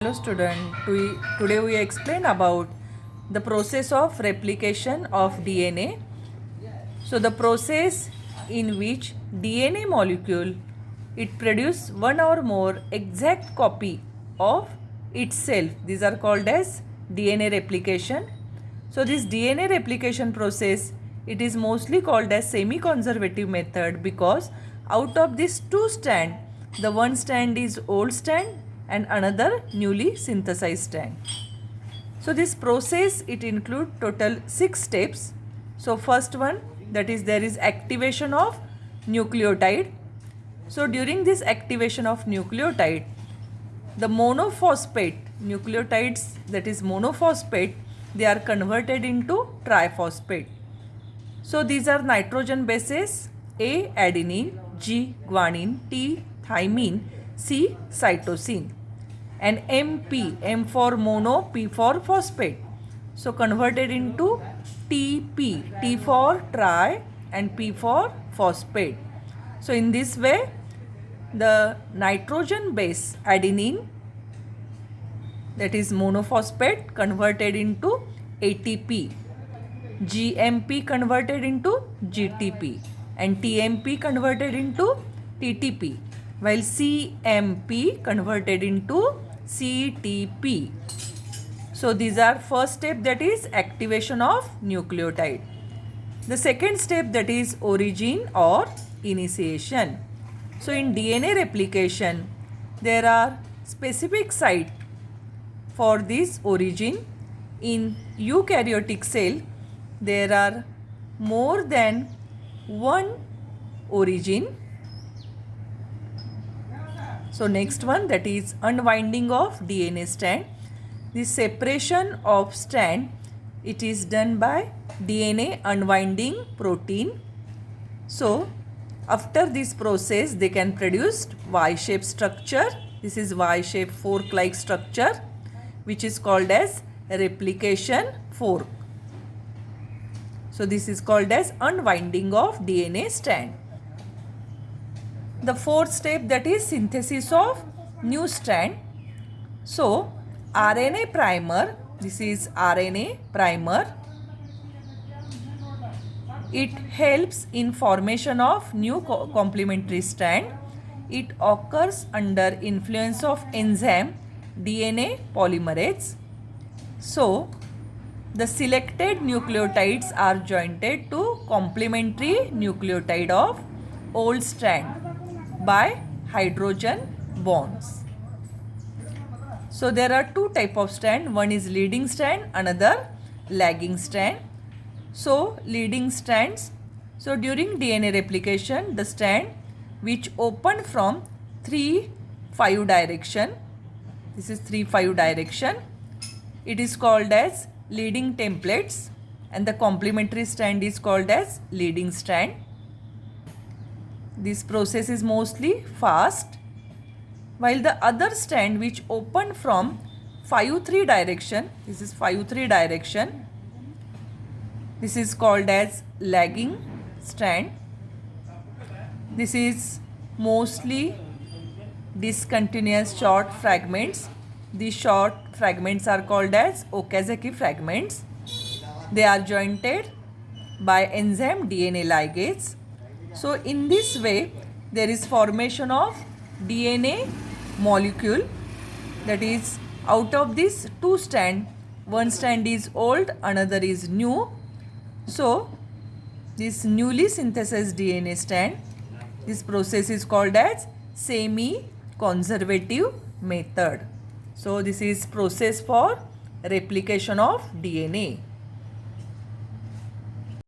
Hello student, today we explain about the process of replication of DNA. So the process in which DNA molecule it produce one or more exact copy of itself. These are called as DNA replication. So this DNA replication process it is mostly called as semi-conservative method because out of these two strand, the one strand is old strand and another newly synthesized strand. So this process it include total 6 steps. So first one, that is there is activation of nucleotide. So during this activation of nucleotide, the monophosphate nucleotides, that is monophosphate, they are converted into triphosphate. So these are nitrogen bases: A adenine, G guanine, T thymine, C cytosine, and MP, M for mono, P for phosphate. So converted into TP, T for tri and P for phosphate. So in this way, the nitrogen base adenine, that is monophosphate, converted into ATP, GMP converted into GTP, and TMP converted into TTP, while CMP converted into CTP. So these are first step, that is activation of nucleotide. The second step, that is origin or initiation. So in DNA replication, there are specific site for this origin. In eukaryotic cell, there are more than one origin. So next one, that is unwinding of DNA strand. The separation of strand, it is done by DNA unwinding protein. So after this process, they can produce Y-shaped structure. This is Y-shaped fork-like structure, which is called as replication fork. So this is called as unwinding of DNA strand. The fourth step, that is synthesis of new strand. So RNA primer, this is RNA primer. It helps in formation of new complementary strand. It occurs under influence of enzyme DNA polymerase. So the selected nucleotides are jointed to complementary nucleotide of old strand by hydrogen bonds. So there are two type of strand. One is leading strand, another lagging strand. So leading strands. So during DNA replication, the strand which open from 3-5 direction, this is 3-5 direction, it is called as leading templates, and the complementary strand is called as leading strand. This process is mostly fast, while the other strand which open from 5-3 direction, this is 5-3 direction, this is called as lagging strand. This is mostly discontinuous short fragments. These short fragments are called as Okazaki fragments. They are jointed by enzyme DNA ligase. So in this way, there is formation of DNA molecule, that is out of this two strand, one strand is old, another is new. So this newly synthesized DNA strand, this process is called as semi-conservative method. So this is process for replication of DNA.